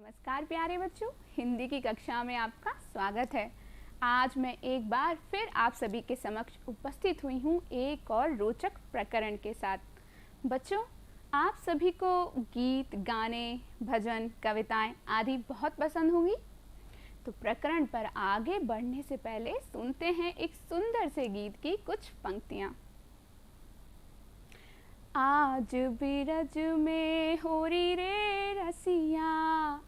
नमस्कार प्यारे बच्चों, हिंदी की कक्षा में आपका स्वागत है। आज मैं एक बार फिर आप सभी के समक्ष उपस्थित हुई हूँ एक और रोचक प्रकरण के साथ। बच्चों, आप सभी को गीत, गाने, भजन, कविताएं आदि बहुत पसंद होंगी। तो प्रकरण पर आगे बढ़ने से पहले सुनते हैं एक सुंदर से गीत की कुछ पंक्तियाँ। आज बिरज में होरी रे रसिया,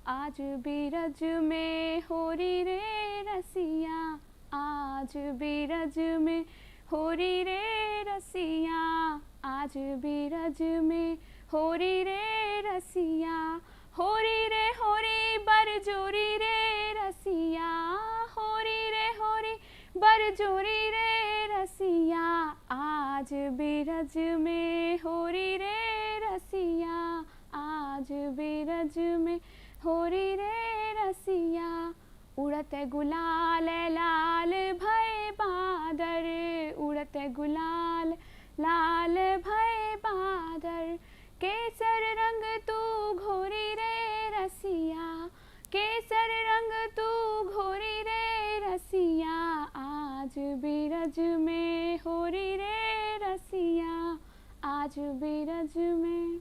आज बिरज में होरी रे रसिया, आज बिरज में होरी रे रसिया, आज बिरज में होरी रे रसिया, होरी रे होरी बरजोरी रे रसिया, होरी रे होरी बरजोरी रे रसिया, आज बिरज में होरी रे रसिया, आज बिरज में होरी रे रसिया, उड़त गुलाल लाल भय बादर, उड़त गुलाल लाल भय बादर, केसर रंग तू घोरी रे रसिया, केसर रंग तू घोरी रे रसिया, आज बिरज में होरी रे रसिया, आज बिरज में।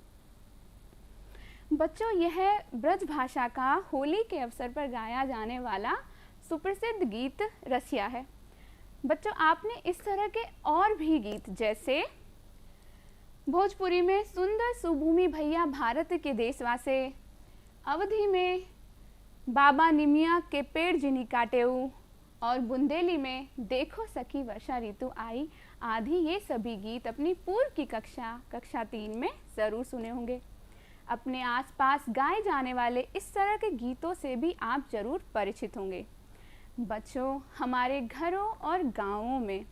बच्चों, यह ब्रज भाषा का होली के अवसर पर गाया जाने वाला सुप्रसिद्ध गीत रसिया है। बच्चों, आपने इस तरह के और भी गीत जैसे भोजपुरी में सुंदर सुभूमि भैया भारत के देशवासे, अवधी में बाबा निमिया के पेड़ जिन्हीं काटेऊ, और बुंदेली में देखो सखी वर्षा ऋतु आई आदि ये सभी गीत अपनी पूर्व की कक्षा 3 में ज़रूर सुने होंगे। अपने आसपास गाए जाने वाले इस तरह के गीतों से भी आप ज़रूर परिचित होंगे। बच्चों, हमारे घरों और गाँवों में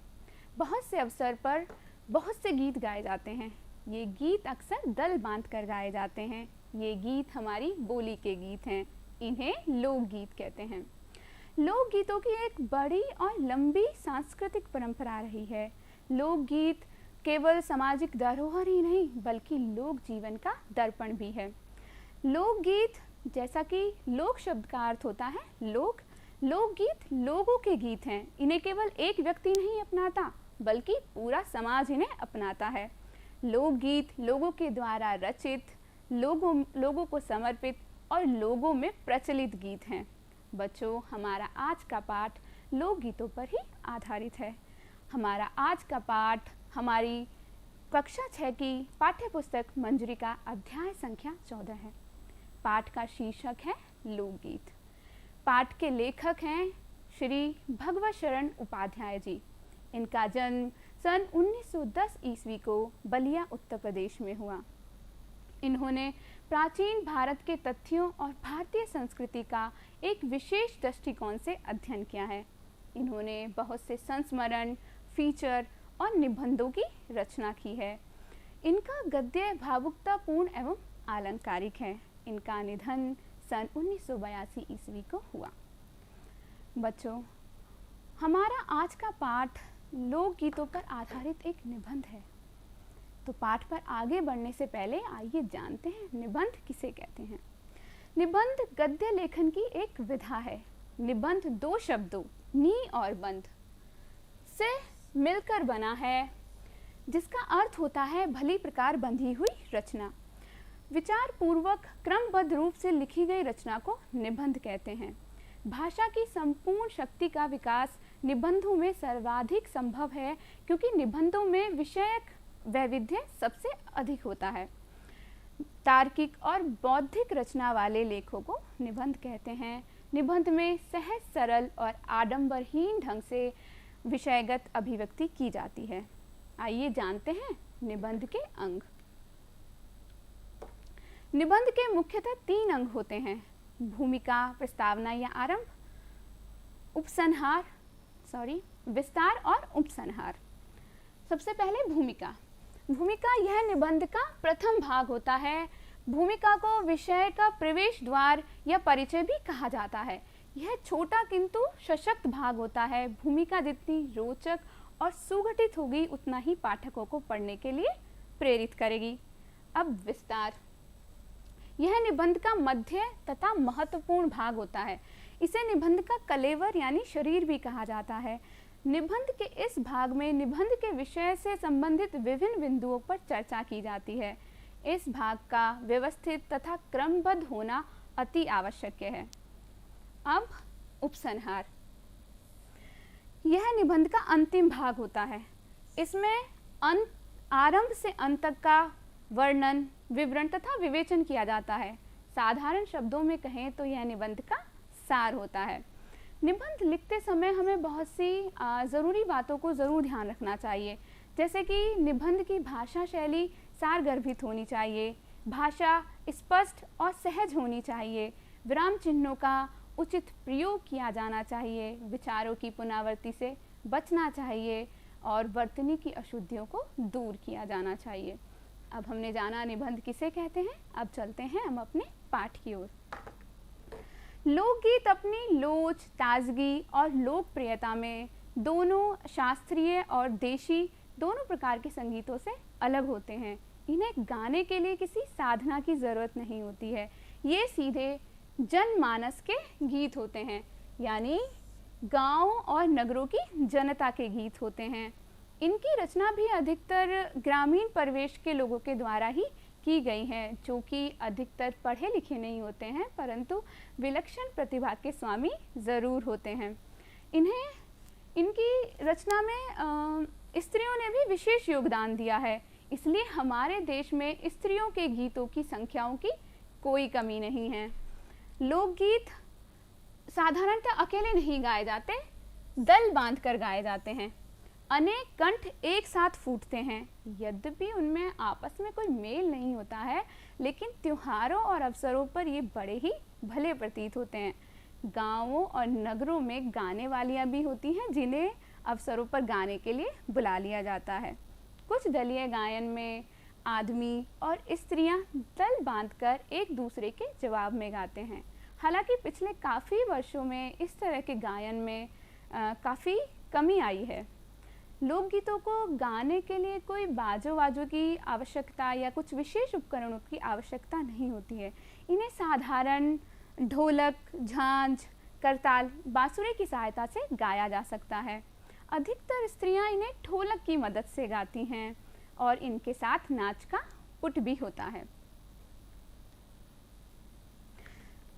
बहुत से अवसर पर बहुत से गीत गाए जाते हैं। ये गीत अक्सर दल बांध कर गाए जाते हैं। ये गीत हमारी बोली के गीत हैं। इन्हें लोकगीत कहते हैं। लोकगीतों की एक बड़ी और लंबी सांस्कृतिक परंपरा रही है। लोकगीत केवल सामाजिक धरोहर ही नहीं बल्कि लोक जीवन का दर्पण भी है। लोकगीत, जैसा कि लोक शब्द का अर्थ होता है लोक, लोकगीत लोगों के गीत हैं। इन्हें केवल एक व्यक्ति नहीं अपनाता बल्कि पूरा समाज इन्हें अपनाता है। लोकगीत लोगों के द्वारा रचित, लोगों को समर्पित और लोगों में प्रचलित गीत हैं। बच्चों, हमारा आज का पाठ लोकगीतों पर ही आधारित है। हमारा आज का पाठ हमारी कक्षा 6 की पाठ्य पुस्तक मंजरी का अध्याय संख्या 14 है। पाठ का शीर्षक है लोकगीत। पाठ के लेखक हैं श्री भगवत शरण उपाध्याय जी। इनका जन्म सन 1910 ईस्वी को बलिया उत्तर प्रदेश में हुआ। इन्होंने प्राचीन भारत के तथ्यों और भारतीय संस्कृति का एक विशेष दृष्टिकोण से अध्ययन किया है। इन्होंने बहुत से संस्मरण, फीचर और निबंधों की रचना की है। इनका गद्य भावुकतापूर्ण एवं आलंकारिक है। इनका निधन सन 1982 ईस्वी को हुआ। बच्चों, हमारा आज का पाठ लोकगीतों पर आधारित एक निबंध है। तो पाठ पर आगे बढ़ने से पहले आइए जानते हैं निबंध किसे कहते हैं। निबंध गद्य लेखन की एक विधा है। निबंध दो शब्दों नी और बंध से मिलकर बना है, जिसका अर्थ होता है भली प्रकार बंधी हुई रचना। विचार पूर्वक क्रमबद्ध रूप से लिखी गई रचना को निबंध कहते हैं। भाषा की संपूर्ण शक्ति का विकास निबंधों में सर्वाधिक संभव है, क्योंकि निबंधों में विषयक वैविध्य सबसे अधिक होता है। तार्किक और बौद्धिक रचना वाले लेखों को निबंध कहते हैं। निबंध में सहज, सरल और आडंबरहीन ढंग से विषयगत अभिव्यक्ति की जाती है। आइए जानते हैं निबंध के अंग। निबंध के मुख्यतः 3 अंग होते हैं: भूमिका, प्रस्तावना या आरंभ, विस्तार और उपसंहार। सबसे पहले भूमिका। भूमिका यह निबंध का प्रथम भाग होता है। भूमिका को विषय का प्रवेश द्वार या परिचय भी कहा जाता है। यह छोटा किंतु सशक्त भाग होता है। भूमिका जितनी रोचक और सुगठित होगी उतना ही पाठकों को पढ़ने के लिए प्रेरित करेगी। अब विस्तार। यह निबंध का मध्य तथा महत्वपूर्ण भाग होता है। इसे निबंध का कलेवर यानी शरीर भी कहा जाता है। निबंध के इस भाग में निबंध के विषय से संबंधित विभिन्न बिंदुओं पर चर्चा की जाती है। इस भाग का व्यवस्थित तथा क्रमबद्ध होना अति आवश्यक है। अब उपसंहार। यह निबंध का अंतिम भाग होता है। इसमें आरंभ से अंत तक का वर्णन, विवरण तथा विवेचन किया जाता है। साधारण शब्दों में कहें तो यह निबंध का सार होता है। निबंध लिखते समय हमें बहुत सी ज़रूरी बातों को ज़रूर ध्यान रखना चाहिए, जैसे कि निबंध की भाषा शैली सारगर्भित होनी चाहिए, भाषा स्पष्ट और सहज होनी चाहिए, विराम चिन्हों का उचित प्रयोग किया जाना चाहिए, विचारों की पुनरावृत्ति से बचना चाहिए और वर्तनी की अशुद्धियों को दूर किया जाना चाहिए। अब हमने जाना निबंध किसे कहते हैं। अब चलते हैं हम अपने पाठ की ओर। लोकगीत अपनी लोच, ताजगी और लोकप्रियता में दोनों शास्त्रीय और देशी दोनों प्रकार के संगीतों से अलग होते हैं। इन्हें गाने के लिए किसी साधना की ज़रूरत नहीं होती है। ये सीधे जनमानस के गीत होते हैं, यानी गाँव और नगरों की जनता के गीत होते हैं। इनकी रचना भी अधिकतर ग्रामीण परिवेश के लोगों के द्वारा ही की गई हैं, जो कि अधिकतर पढ़े लिखे नहीं होते हैं, परंतु विलक्षण प्रतिभा के स्वामी ज़रूर होते हैं। इनकी रचना में स्त्रियों ने भी विशेष योगदान दिया है, इसलिए हमारे देश में स्त्रियों के गीतों की संख्याओं की कोई कमी नहीं है। लोकगीत साधारणतः अकेले नहीं गाए जाते, दल बांधकर गाए जाते हैं। अनेक कंठ एक साथ फूटते हैं। यद्यपि उनमें आपस में कोई मेल नहीं होता है, लेकिन त्योहारों और अवसरों पर ये बड़े ही भले प्रतीत होते हैं। गांवों और नगरों में गाने वालियाँ भी होती हैं, जिन्हें अवसरों पर गाने के लिए बुला लिया जाता है। कुछ दलीय गायन में आदमी और स्त्रियां दल बांधकर एक दूसरे के जवाब में गाते हैं। हालांकि पिछले काफ़ी वर्षों में इस तरह के गायन में काफ़ी कमी आई है। लोकगीतों को गाने के लिए कोई बाजों की आवश्यकता या कुछ विशेष उपकरणों की आवश्यकता नहीं होती है। इन्हें साधारण ढोलक, झांझ, करताल, बांसुरी की सहायता से गाया जा सकता है। अधिकतर स्त्रियां इन्हें ढोलक की मदद से गाती हैं और इनके साथ नाच का पुट भी होता है।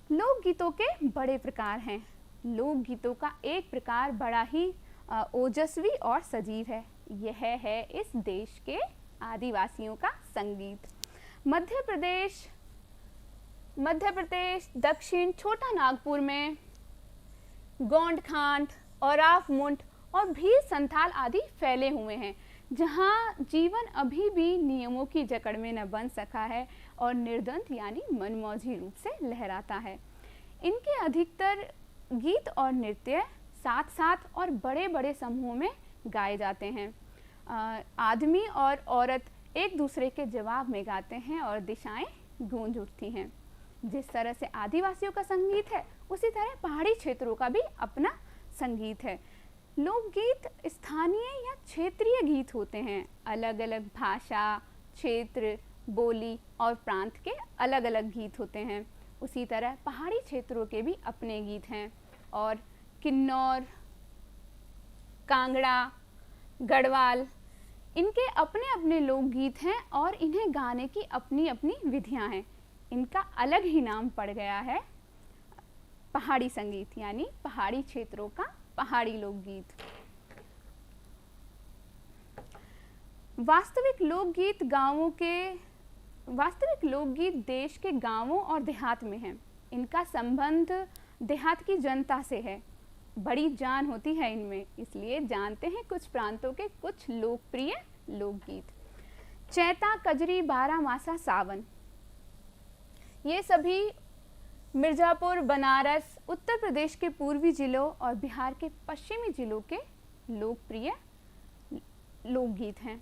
लोकगीतों के बड़े प्रकार हैं। लोकगीतों का एक प्रकार बड़ा ही ओजस्वी और सजीव है। यह है इस देश के आदिवासियों का संगीत। मध्य प्रदेश, दक्षिण छोटा नागपुर में गोंडखांड, औराव मुंड और भील संथाल आदि फैले हुए हैं, जहां जीवन अभी भी नियमों की जकड़ में न बन सका है और निर्द्वंद यानी मनमौजी रूप से लहराता है। इनके अधिकतर गीत और नृत्य साथ साथ और बड़े बड़े समूहों में गाए जाते हैं। आदमी और औरत एक दूसरे के जवाब में गाते हैं और दिशाएं गूंज उठती हैं। जिस तरह से आदिवासियों का संगीत है, उसी तरह पहाड़ी क्षेत्रों का भी अपना संगीत है। लोकगीत स्थानीय या क्षेत्रीय गीत होते हैं। अलग अलग भाषा, क्षेत्र, बोली और प्रांत के अलग अलग गीत होते हैं। उसी तरह पहाड़ी क्षेत्रों के भी अपने गीत हैं और किन्नौर, कांगड़ा, गढ़वाल, इनके अपने अपने लोकगीत हैं और इन्हें गाने की अपनी अपनी विधियां हैं। इनका अलग ही नाम पड़ गया है पहाड़ी संगीत, यानी पहाड़ी क्षेत्रों का पहाड़ी लोकगीत। वास्तविक लोकगीत देश के गांवों और देहात में हैं। इनका संबंध देहात की जनता से है। बड़ी जान होती है इनमें, इसलिए जानते हैं कुछ प्रांतों के कुछ लोकप्रिय लोकगीत। चैता, कजरी, बारामासा, सावन, ये सभी मिर्ज़ापुर, बनारस, उत्तर प्रदेश के पूर्वी जिलों और बिहार के पश्चिमी जिलों के लोकप्रिय लोकगीत हैं।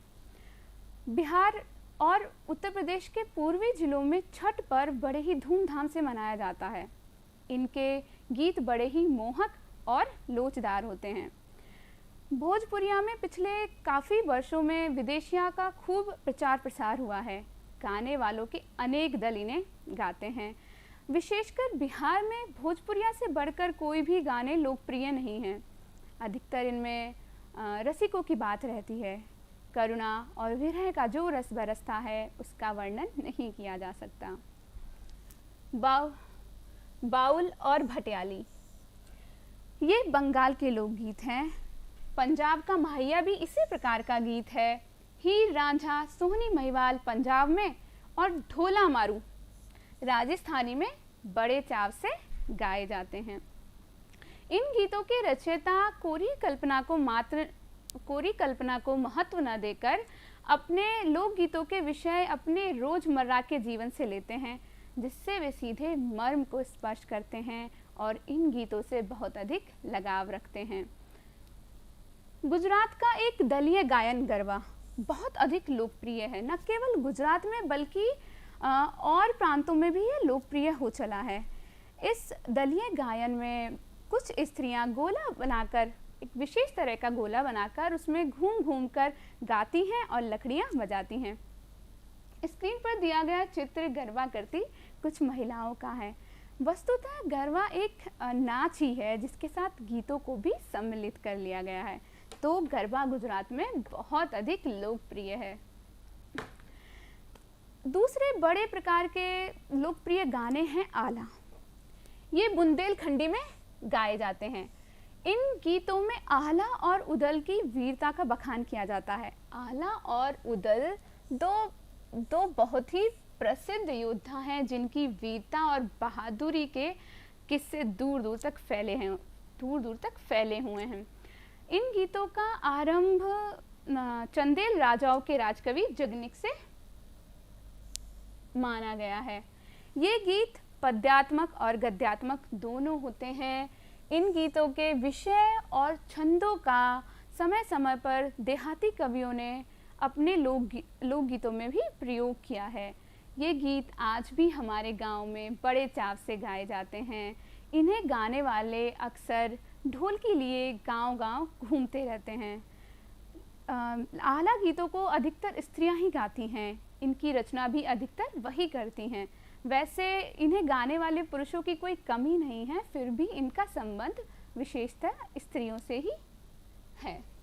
बिहार और उत्तर प्रदेश के पूर्वी जिलों में छठ पर्व बड़े ही धूमधाम से मनाया जाता है। इनके गीत बड़े ही मोहक और लोचदार होते हैं। भोजपुरिया में पिछले काफ़ी वर्षों में विदेशिया का खूब प्रचार प्रसार हुआ है। गाने वालों के अनेक दल इन्हें गाते हैं। विशेषकर बिहार में भोजपुरिया से बढ़कर कोई भी गाने लोकप्रिय नहीं हैं। अधिकतर इनमें रसिकों की बात रहती है। करुणा और विरह का जो रस बरसता है उसका वर्णन नहीं किया जा सकता। बाउल और भटियाली, ये बंगाल के लोकगीत हैं। पंजाब का माहिया भी इसी प्रकार का गीत है। हीर रांझा सोहनी महिवाल पंजाब में और ढोला मारू राजस्थानी में बड़े चाव से गाए जाते हैं। इन गीतों के रचयिता कोरी कल्पना को महत्व न देकर अपने लोकगीतों के विषय अपने रोजमर्रा के जीवन से लेते हैं, जिससे वे सीधे मर्म को स्पर्श करते हैं और इन गीतों से बहुत अधिक लगाव रखते हैं। गुजरात का एक दलीय गायन गरबा बहुत अधिक लोकप्रिय है। न केवल गुजरात में बल्कि और प्रांतों में भी ये लोकप्रिय हो चला है। इस दलीय गायन में कुछ स्त्रियां गोला बनाकर, एक विशेष तरह का गोला बनाकर उसमें घूम घूम कर गाती हैं और लकड़ियां बजाती हैं। स्क्रीन पर दिया गया चित्र गरबा करती कुछ महिलाओं का है। वस्तुतः गरबा एक नाच ही है जिसके साथ गीतों को भी सम्मिलित कर लिया गया है। तो गरबा गुजरात में बहुत अधिक लोकप्रिय है। दूसरे बड़े प्रकार के लोकप्रिय गाने हैं आला। ये बुंदेलखंडी में गाए जाते हैं। इन गीतों में आला और उदल की वीरता का बखान किया जाता है। आला और उदल दो बहुत ही प्रसिद्ध योद्धा हैं जिनकी वीरता और बहादुरी के किस्से दूर दूर तक फैले हुए हैं। इन गीतों का आरंभ चंदेल राजाओं के राजकवि जगनिक से माना गया है। ये गीत पद्यात्मक और गद्यात्मक दोनों होते हैं। इन गीतों के विषय और छंदों का समय समय पर देहाती कवियों ने अपने लोकगीतों में भी प्रयोग किया है। ये गीत आज भी हमारे गांव में बड़े चाव से गाए जाते हैं। इन्हें गाने वाले अक्सर ढोल के लिए गांव-गांव घूमते रहते हैं। आला गीतों को अधिकतर स्त्रियां ही गाती हैं। इनकी रचना भी अधिकतर वही करती हैं। वैसे इन्हें गाने वाले पुरुषों की कोई कमी नहीं है, फिर भी इनका संबंध विशेषतः स्त्रियों से ही है।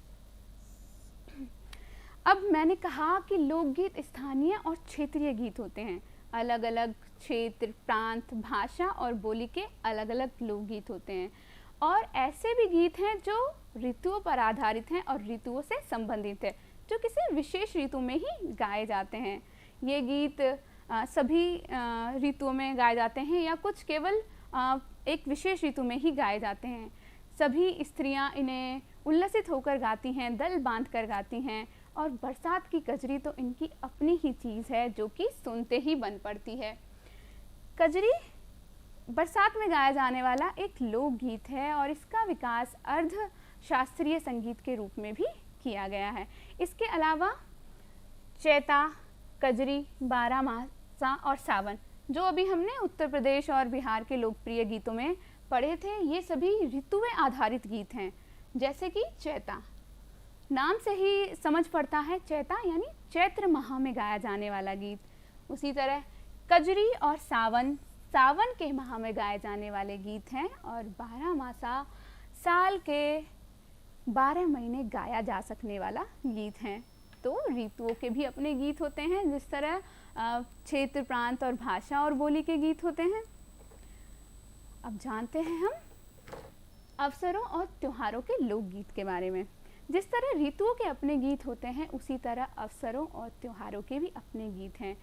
अब मैंने कहा कि लोकगीत स्थानीय और क्षेत्रीय गीत होते हैं। अलग अलग क्षेत्र, प्रांत, भाषा और बोली के अलग अलग लोकगीत होते हैं। और ऐसे भी गीत हैं जो ऋतुओं पर आधारित हैं और ऋतुओं से संबंधित है, जो किसी विशेष ऋतु में ही गाए जाते हैं। ये गीत सभी ऋतुओं में गाए जाते हैं या कुछ केवल एक विशेष ऋतु में ही गाए जाते हैं। सभी स्त्रियां इन्हें उल्लसित होकर गाती हैं, दल बांध कर गाती हैं। और बरसात की कजरी तो इनकी अपनी ही चीज़ है जो कि सुनते ही बन पड़ती है। कजरी बरसात में गाया जाने वाला एक लोकगीत है और इसका विकास अर्ध शास्त्रीय संगीत के रूप में भी किया गया है। इसके अलावा चैता, कजरी, बारहमासा और सावन, जो अभी हमने उत्तर प्रदेश और बिहार के लोकप्रिय गीतों में पढ़े थे, ये सभी ऋतुएं आधारित गीत हैं। जैसे कि चैता, नाम से ही समझ पड़ता है, चैता यानी चैत्र माह में गाया जाने वाला गीत। उसी तरह कजरी और सावन के माह में गाए जाने वाले गीत हैं। और बारहमासा साल के 12 महीने गाया जा सकने वाला गीत हैं। तो ऋतुओं के भी अपने गीत होते हैं, जिस तरह क्षेत्र, प्रांत और भाषा और बोली के गीत होते हैं। अब जानते हैं हम अवसरों और त्योहारों के लोकगीत के बारे में। जिस तरह ऋतुओं के अपने गीत होते हैं, उसी तरह अवसरों और त्योहारों के भी अपने गीत हैं।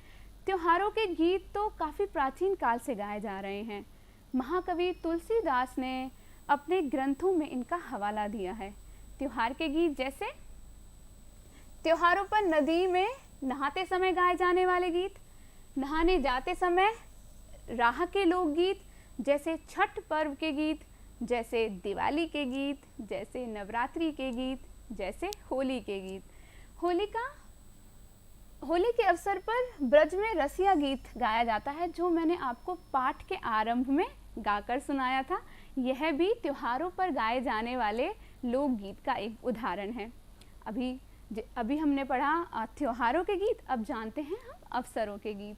त्योहारों के गीत तो काफ़ी प्राचीन काल से गाए जा रहे हैं। महाकवि तुलसीदास ने अपने ग्रंथों में इनका हवाला दिया है। त्योहार के गीत जैसे त्योहारों पर नदी में नहाते समय गाए जाने वाले गीत, नहाने जाते समय राह के लोकगीत, जैसे छठ पर्व के गीत, जैसे दिवाली के गीत, जैसे नवरात्रि के गीत, जैसे होली के गीत। होली के अवसर पर ब्रज में रसिया गीत गाया जाता है, जो मैंने आपको पाठ के आरंभ में गाकर सुनाया था। यह भी त्योहारों पर गाए जाने वाले लोकगीत का एक उदाहरण है। अभी अभी हमने पढ़ा त्योहारों के गीत, अब जानते हैं हम अवसरों के गीत।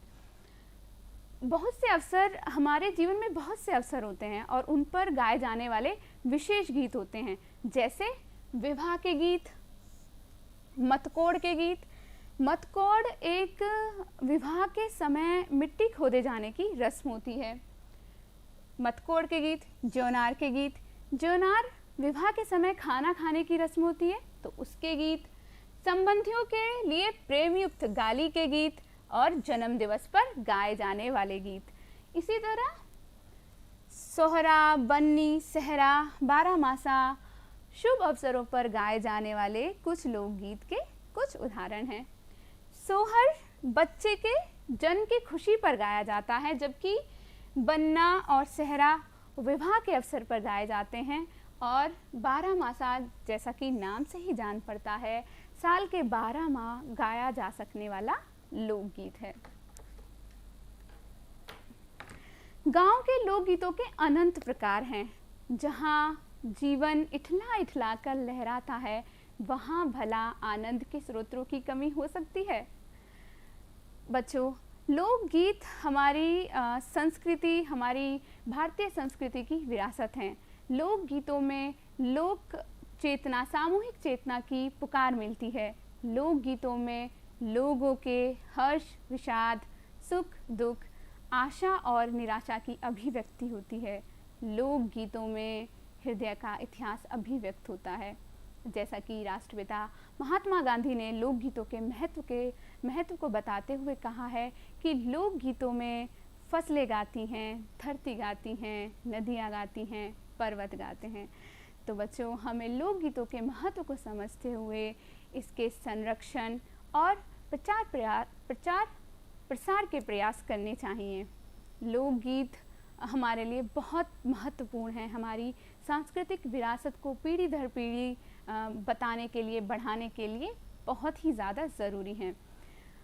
बहुत से अवसर, हमारे जीवन में बहुत से अवसर होते हैं और उन पर गाए जाने वाले विशेष गीत होते हैं, जैसे विवाह के गीत, मतकोड़ के गीत। मतकोड़ एक विवाह के समय मिट्टी खोदे जाने की रस्म होती है। मतकोड़ के गीत। जौनार के गीत। जौनार विवाह के समय खाना खाने की रस्म होती है, तो उसके गीत। संबंधियों के लिए प्रेम युक्त गाली के गीत और जन्म दिवस पर गाए जाने वाले गीत। इसी तरह सोहरा, बन्नी, सहरा, बारहमासा, शुभ अवसरों पर गाए जाने वाले कुछ लोकगीत के कुछ उदाहरण हैं। सोहर बच्चे के जन्म की खुशी पर गाया जाता है, जबकि बन्ना और सहरा विवाह के अवसर पर गाए जाते हैं। और बारहमासा, जैसा कि नाम से ही जान पड़ता है, साल के 12 माह गाया जा सकने वाला लोकगीत है। गांव के लोकगीतों के अनंत प्रकार हैं। जहां जीवन इठला इठला कर लहराता है, वहां भला आनंद के स्रोतों की कमी हो सकती है। बच्चों, लोकगीत हमारी संस्कृति, हमारी भारतीय संस्कृति की विरासत हैं। लोकगीतों में लोक चेतना, सामूहिक चेतना की पुकार मिलती है। लोकगीतों में लोगों के हर्ष, विषाद, सुख, दुख, आशा और निराशा की अभिव्यक्ति होती है। लोकगीतों में हृदय का इतिहास अभिव्यक्त होता है। जैसा कि राष्ट्रपिता महात्मा गांधी ने लोकगीतों के महत्व को बताते हुए कहा है कि लोकगीतों में फसलें गाती हैं, धरती गाती हैं, नदियाँ गाती हैं, पर्वत गाते हैं। तो बच्चों, हमें लोकगीतों के महत्व को समझते हुए इसके संरक्षण और प्रसार के प्रयास करने चाहिए। लोकगीत हमारे लिए बहुत महत्वपूर्ण है। हमारी सांस्कृतिक विरासत को पीढ़ी दर पीढ़ी बताने के लिए, बढ़ाने के लिए बहुत ही ज़्यादा ज़रूरी हैं।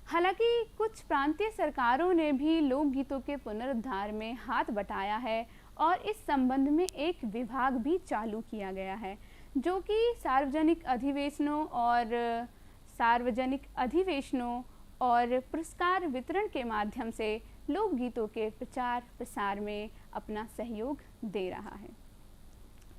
हालांकि कुछ प्रांतीय सरकारों ने भी लोकगीतों के पुनरुद्धार में हाथ बटाया है और इस संबंध में एक विभाग भी चालू किया गया है, जो कि सार्वजनिक अधिवेशनों और पुरस्कार वितरण के माध्यम से लोकगीतों के प्रचार प्रसार में अपना सहयोग दे रहा है।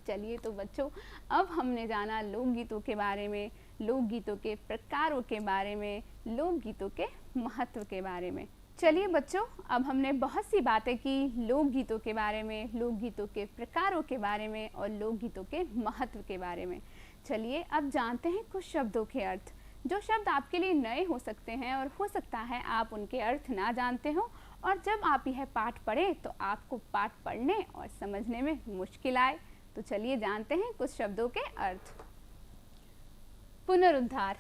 चलिए तो बच्चों, अब हमने जाना लोकगीतों के बारे में, लोकगीतों के प्रकारों के बारे में, लोकगीतों के महत्व के बारे में। चलिए बच्चों, अब हमने बहुत सी बातें की लोकगीतों के बारे में, लोकगीतों के प्रकारों के बारे में और लोकगीतों के महत्व के बारे में। चलिए अब जानते हैं कुछ शब्दों के अर्थ। जो शब्द आपके लिए नए हो सकते हैं और हो सकता है आप उनके अर्थ ना जानते हो, और जब आप यह पाठ पढ़ें तो आपको पाठ पढ़ने और समझने में मुश्किल आए। तो चलिए जानते हैं कुछ शब्दों के अर्थ। पुनरुद्धार।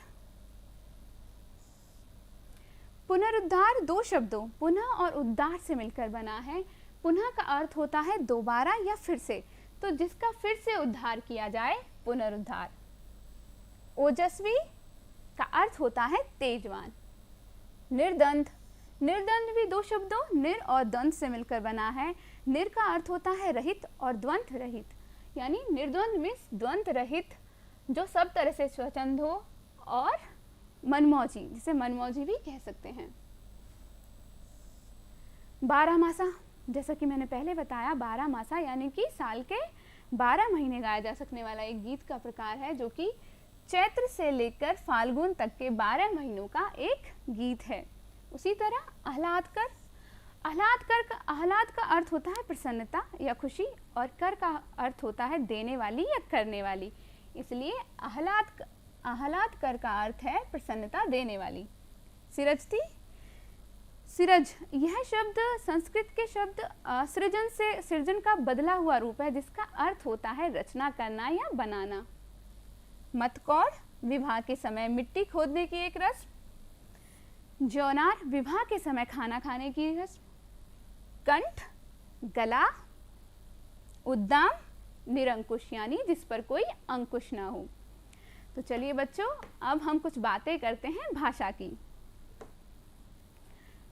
पुनरुद्धार दो शब्दों पुनः और उद्धार से मिलकर बना है। पुनः का अर्थ होता है दोबारा या फिर से, तो जिसका फिर से उद्धार किया जाए, पुनरुद्धार। ओजस्वी का अर्थ होता है तेजवान। निर्द्वंद। निर्द्वंद भी दो शब्दों निर और द्वंद से मिलकर बना है। निर का अर्थ होता है रहित और द्वंद रहित, यानी निर्द्वंद मीन्स द्वंद रहित, जो सब तरह से स्वतंत्र हो, और मनमौजी, जिसे मनमौजी भी कह सकते हैं। बारहमासा, जैसा कि मैंने पहले बताया, बारहमासा यानी कि साल के 12 महीने गाया जा सकने वाला एक गीत का प्रकार है, जो कि चैत्र से लेकर फाल्गुन तक के 12 महीनों का एक गीत है। उसी तरह आह्लादकर। आह्लाद का अर्थ होता है प्रसन्नता या खुशी, और कर का अर्थ होता है देने वाली या करने वाली, इसलिए आह्लादकर का अर्थ है प्रसन्नता देने वाली। सिरजती। सिरज, यह शब्द संस्कृत के शब्द सृजन से सृजन का बदला हुआ रूप है, जिसका अर्थ होता है रचना करना या बनाना। मतकौड़, विवाह के समय मिट्टी खोदने की एक रस्म। जौनार, विवाह के समय खाना खाने की रस्म। कंठ, गला। उद्दाम, निरंकुश, यानी जिस पर कोई अंकुश ना हो। तो चलिए बच्चों, अब हम कुछ बातें करते हैं भाषा की।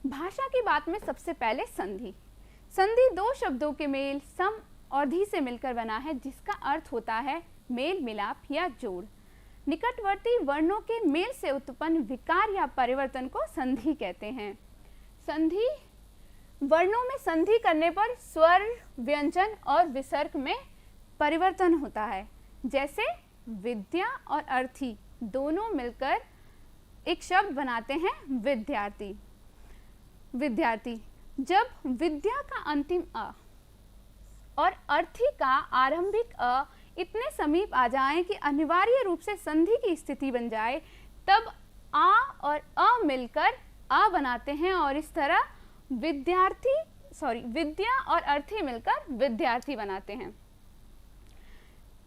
भाषा की बात में सबसे पहले संधि। संधि दो शब्दों के मेल, सम और धी से मिलकर बना है, जिसका अर्थ होता है मेल मिलाप या जोड़। निकटवर्ती वर्णों के मेल से उत्पन्न विकार या परिवर्तन को संधि कहते हैं। संधि वर्णों में संधि करने पर स्वर, व्यंजन और विसर्ग में परिवर्तन होता है। जैसे विद्या और अर्थी दोनों मिलकर एक शब्द बनाते हैं विद्यार्थी। विद्यार्थी, जब विद्या का अंतिम अ और अर्थी का आरंभिक अ इतने समीप आ जाएं कि अनिवार्य रूप से संधि की स्थिति बन जाए, तब आ और अ मिलकर आ बनाते हैं और इस तरह विद्या और अर्थी मिलकर विद्यार्थी बनाते हैं।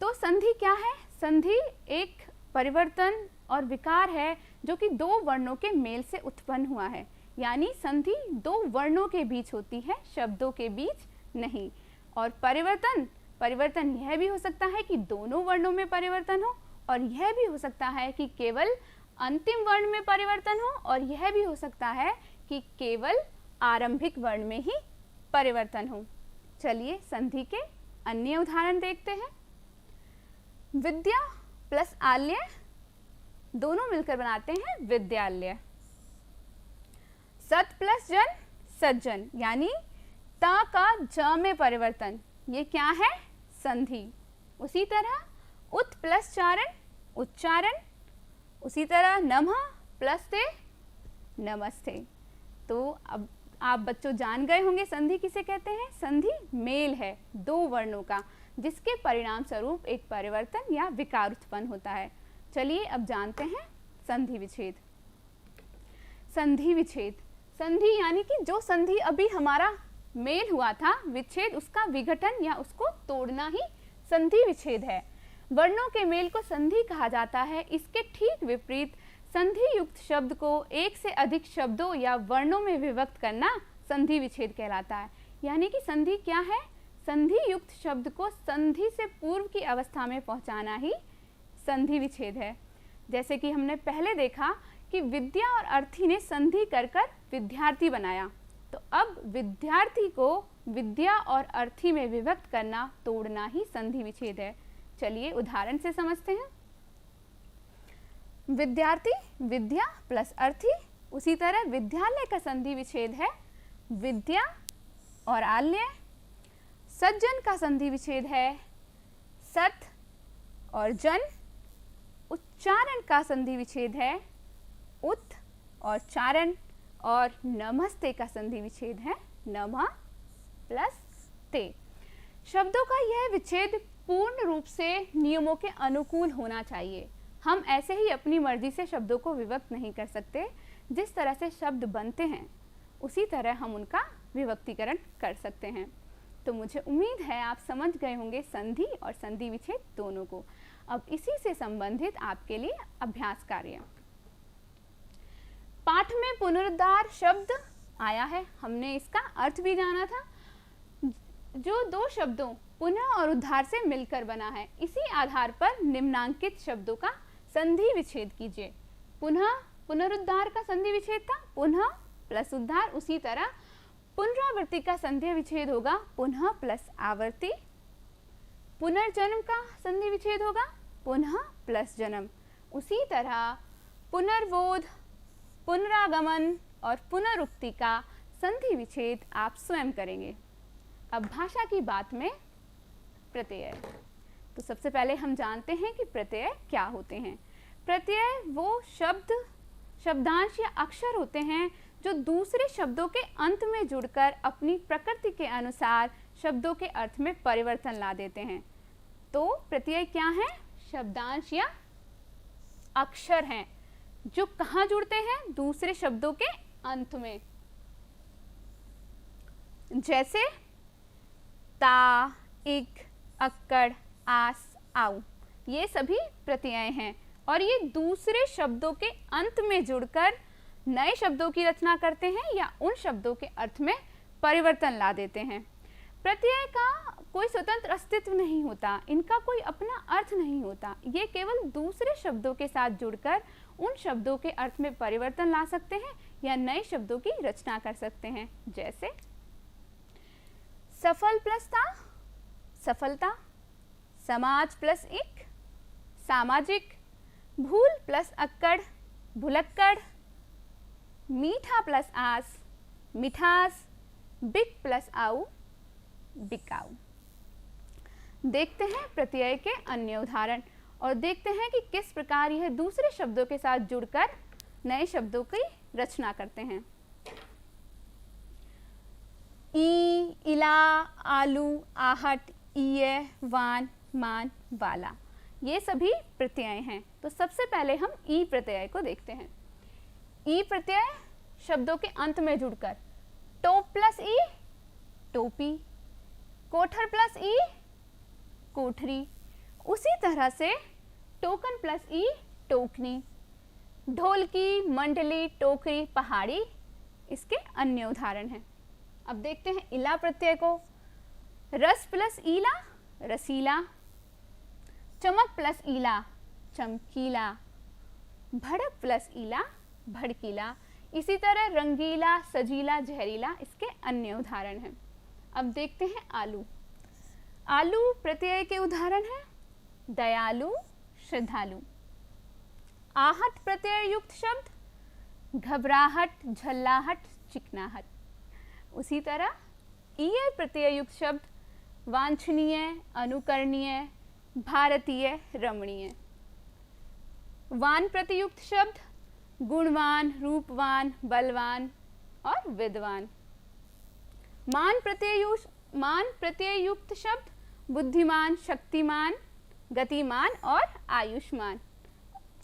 तो संधि क्या है? संधि एक परिवर्तन और विकार है जो कि दो वर्णों के मेल से उत्पन्न हुआ है। यानी संधि दो वर्णों के बीच होती है, शब्दों के बीच नहीं। और परिवर्तन यह भी हो सकता है कि दोनों वर्णों में परिवर्तन हो, और यह भी हो सकता है कि केवल अंतिम वर्ण में परिवर्तन हो, और यह भी हो सकता है कि केवल आरंभिक वर्ण में ही परिवर्तन हो। चलिए संधि के अन्य उदाहरण देखते हैं। विद्या प्लस आल्य दोनों मिलकर बनाते हैं विद्यालय। सत प्लस जन सज्जन, यानी ता का ज में परिवर्तन, ये क्या है? संधि। उसी तरह उत प्लस चारण उच्चारण, उसी तरह नमः प्लस ते नमस्ते। तो अब आप बच्चों जान गए होंगे संधि किसे कहते हैं। संधि मेल है दो वर्णों का, जिसके परिणाम स्वरूप एक परिवर्तन या विकार उत्पन्न होता है। चलिए अब जानते हैं संधि विच्छेद। संधि विच्छेद, संधि यानी कि जो संधि अभी हमारा मेल हुआ था, विच्छेद उसका विघटन या उसको तोड़ना ही संधि विच्छेद है। वर्णों के मेल को संधि कहा जाता है। इसके ठीक विपरीत संधि युक्त शब्द को एक से अधिक शब्दों या वर्णों में विभक्त करना संधि विच्छेद कहलाता है। यानी कि संधि क्या है? संधि युक्त शब्द को संधि से पूर्व की अवस्था में पहुंचाना ही संधि विच्छेद है। जैसे कि हमने पहले देखा कि विद्या और अर्थी ने संधि कर कर विद्यार्थी बनाया, तो अब विद्यार्थी को विद्या और अर्थी में विभक्त करना, तोड़ना ही संधि विच्छेद है। चलिए उदाहरण से समझते हैं। विद्यार्थी विद्या प्लस अर्थी, उसी तरह विद्यालय का संधि विच्छेद है विद्या और आल्य। सज्जन का संधि विच्छेद है सत और जन। उच्चारण का संधि विच्छेद है उत और चारण। और नमस्ते का संधि विच्छेद है नमः प्लस ते। शब्दों का यह विच्छेद पूर्ण रूप से नियमों के अनुकूल होना चाहिए। हम ऐसे ही अपनी मर्जी से शब्दों को विभक्त नहीं कर सकते। जिस तरह से शब्द बनते हैं उसी तरह हम उनका विभक्तिकरण कर सकते हैं। तो मुझे उम्मीद है आप समझ गए होंगे संधि और संधि विच्छेद दोनों को। अब इसी से संबंधित आपके लिए अभ्यास कार्य। पाठ में पुनरुद्धार शब्द आया है, हमने इसका अर्थ भी जाना था, जो दो शब्दों पुनः और उद्धार से मिलकर बना है। इसी आधार पर निम्नांकित शब्दों का संधि विच्छेद कीजिए। पुनः पुनरुद्धार का संधि विच्छेद था पुनः प्लस उद्धार। उसी तरह पुनरावृत्ति का संधि विच्छेद होगा पुनः प्लस आवर्ती। पुनर्जन्म का संधि विच्छेद होगा पुनः प्लस जन्म। उसी तरह पुनर्बोध, पुनरागमन और पुनरुक्ति का संधि विच्छेद आप स्वयं करेंगे। अब भाषा की बात में प्रत्यय। तो सबसे पहले हम जानते हैं कि प्रत्यय क्या होते हैं। प्रत्यय वो शब्द, शब्दांश या अक्षर होते हैं जो दूसरे शब्दों के अंत में जुड़कर अपनी प्रकृति के अनुसार शब्दों के अर्थ में परिवर्तन ला देते हैं। तो प्रत्यय क्या है? शब्दांश या अक्षर हैं जो कहाँ जुड़ते हैं? दूसरे शब्दों के अंत में। जैसे ता, इक, अक्कड़, आस, आउ, ये सभी प्रत्यय हैं और ये दूसरे शब्दों के अंत में जुड़कर नए शब्दों की रचना करते हैं या उन शब्दों के अर्थ में परिवर्तन ला देते हैं। प्रत्यय का कोई स्वतंत्र अस्तित्व नहीं होता, इनका कोई अपना अर्थ नहीं होता। ये केवल दूसरे शब्दों के साथ जुड़कर उन शब्दों के अर्थ में परिवर्तन ला सकते हैं या नए शब्दों की रचना कर सकते हैं। जैसे सफल प्लस ता, सफलता। समाज प्लस इक, सामाजिक। भूल प्लस अक्कड़ भुलक्कड़, मीठा प्लस आस मिठास, बिक प्लस आऊ बिकाऊ। देखते हैं प्रत्यय के अन्य उदाहरण और देखते हैं कि किस प्रकार यह दूसरे शब्दों के साथ जुड़कर नए शब्दों की रचना करते हैं। ई, इला, आलू, आहट, ईय, वान, मान, वाला, ये सभी प्रत्यय हैं। तो सबसे पहले हम ई प्रत्यय को देखते हैं। ई प्रत्यय शब्दों के अंत में जुड़कर टोप प्लस ई टोपी, कोठर प्लस ई कोठरी, उसी तरह से टोकन प्लस ई टोकनी, ढोलकी, मंडली, टोकरी, पहाड़ी इसके अन्य उदाहरण हैं। अब देखते हैं इला प्रत्यय को। रस प्लस ईला रसीला, चमक प्लस ईला चमकीला, भड़क प्लस ईला भड़कीला, इसी तरह रंगीला, सजीला, जहरीला इसके अन्य उदाहरण हैं। अब देखते हैं आलू। आलू प्रत्यय के उदाहरण हैं दयालु, श्रद्धालु। आहट प्रत्यय युक्त शब्द घबराहट, झल्लाहट, चिकनाहट। उसी तरह ईय प्रत्यय युक्त शब्द वांछनीय, अनुकरणीय, भारतीय, रमणीय। वान प्रत्ययुक्त शब्द गुणवान, रूपवान, बलवान और विद्वान। मान प्रत्यय युक्त शब्द बुद्धिमान, शक्तिमान, गतिमान और आयुष्मान।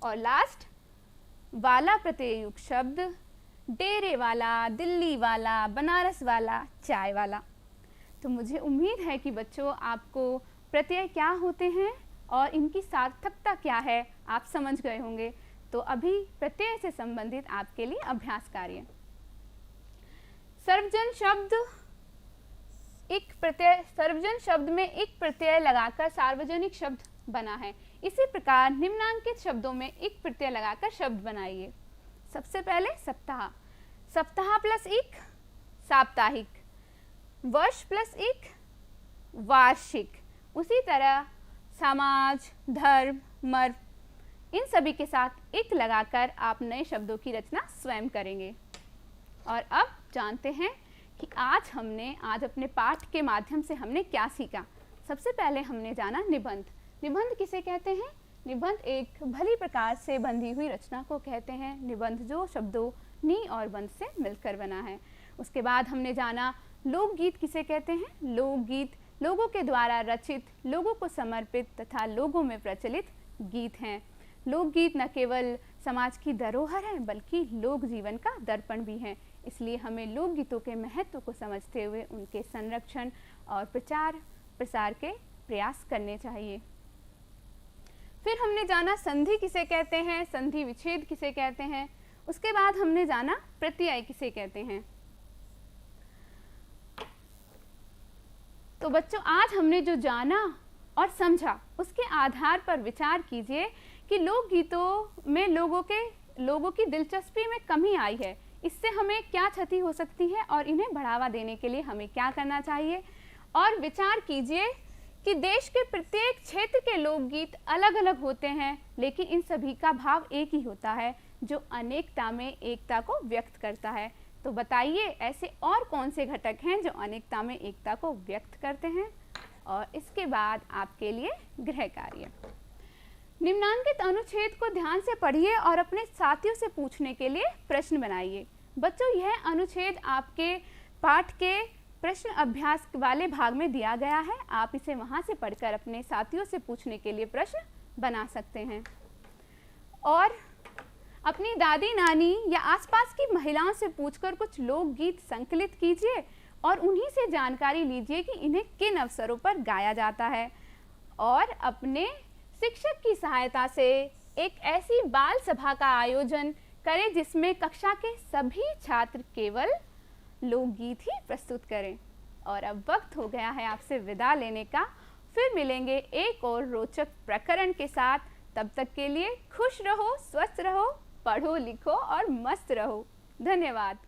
और लास्ट वाला प्रत्यय युक्त शब्द डेरे वाला, दिल्ली वाला, बनारस वाला, चाय वाला। तो मुझे उम्मीद है कि बच्चों आपको प्रत्यय क्या होते हैं और इनकी सार्थकता क्या है आप समझ गए होंगे। तो अभी प्रत्यय से संबंधित आपके लिए अभ्यास कार्य। सर्वजन शब्द में एक प्रत्यय लगाकर सार्वजनिक शब्द बना है। इसी प्रकार निम्नांकित शब्दों में एक प्रत्यय लगाकर शब्द बनाइए। सबसे पहले सप्ताह, सप्ताह प्लस एक साप्ताहिक, वर्ष प्लस एक वार्षिक। उसी तरह समाज, धर्म, मर्म, इन सभी के साथ एक लगाकर आप नए शब्दों की रचना स्वयं करेंगे। और अब जानते हैं कि आज अपने पाठ के माध्यम से हमने क्या सीखा। सबसे पहले हमने जाना निबंध। निबंध किसे कहते हैं? निबंध एक भली प्रकार से बंधी हुई रचना को कहते हैं। निबंध जो शब्दों नी और बंध से मिलकर बना है। उसके बाद हमने जाना लोकगीत किसे कहते हैं। लोकगीत लोगों के द्वारा रचित, लोगों को समर्पित तथा लोगों में प्रचलित गीत हैं। लोकगीत न केवल समाज की धरोहर है बल्कि लोक जीवन का दर्पण भी है। इसलिए हमें लोकगीतों के महत्व को समझते हुए उनके संरक्षण और प्रचार प्रसार के प्रयास करने चाहिए। फिर हमने जाना संधि किसे कहते हैं, संधि विच्छेद किसे कहते हैं। उसके बाद हमने जाना प्रत्यय किसे कहते हैं। तो बच्चों आज हमने जो जाना और समझा उसके आधार पर विचार कीजिए कि लोकगीतों में लोगों की दिलचस्पी में कमी आई है। इससे हमें क्या क्षति हो सकती है और इन्हें बढ़ावा देने के लिए हमें क्या करना चाहिए। और विचार कीजिए कि देश के प्रत्येक क्षेत्र के लोकगीत अलग अलग होते हैं लेकिन इन सभी का भाव एक ही होता है जो अनेकता में एकता को व्यक्त करता है। तो बताइए ऐसे और कौन से घटक हैं जो अनेकता में एकता को व्यक्त करते हैं। और इसके बाद आपके लिए गृह कार्य। निम्नांकित अनुच्छेद को ध्यान से पढ़िए और अपने साथियों से पूछने के लिए प्रश्न बनाइए। बच्चों यह अनुच्छेद आपके पाठ के प्रश्न अभ्यास वाले भाग में दिया गया है। आप इसे वहां से पढ़कर अपने साथियों से पूछने के लिए प्रश्न बना सकते हैं। और अपनी दादी नानी या आसपास की महिलाओं से पूछकर कुछ लोकगीत संकलित कीजिए और उन्हीं से जानकारी लीजिए कि इन्हें किन अवसरों पर गाया जाता है। और अपने शिक्षक की सहायता से एक ऐसी बाल सभा का आयोजन करें जिसमें कक्षा के सभी छात्र केवल लोकगीत ही प्रस्तुत करें। और अब वक्त हो गया है आपसे विदा लेने का। फिर मिलेंगे एक और रोचक प्रकरण के साथ। तब तक के लिए खुश रहो, स्वस्थ रहो, पढ़ो लिखो और मस्त रहो। धन्यवाद।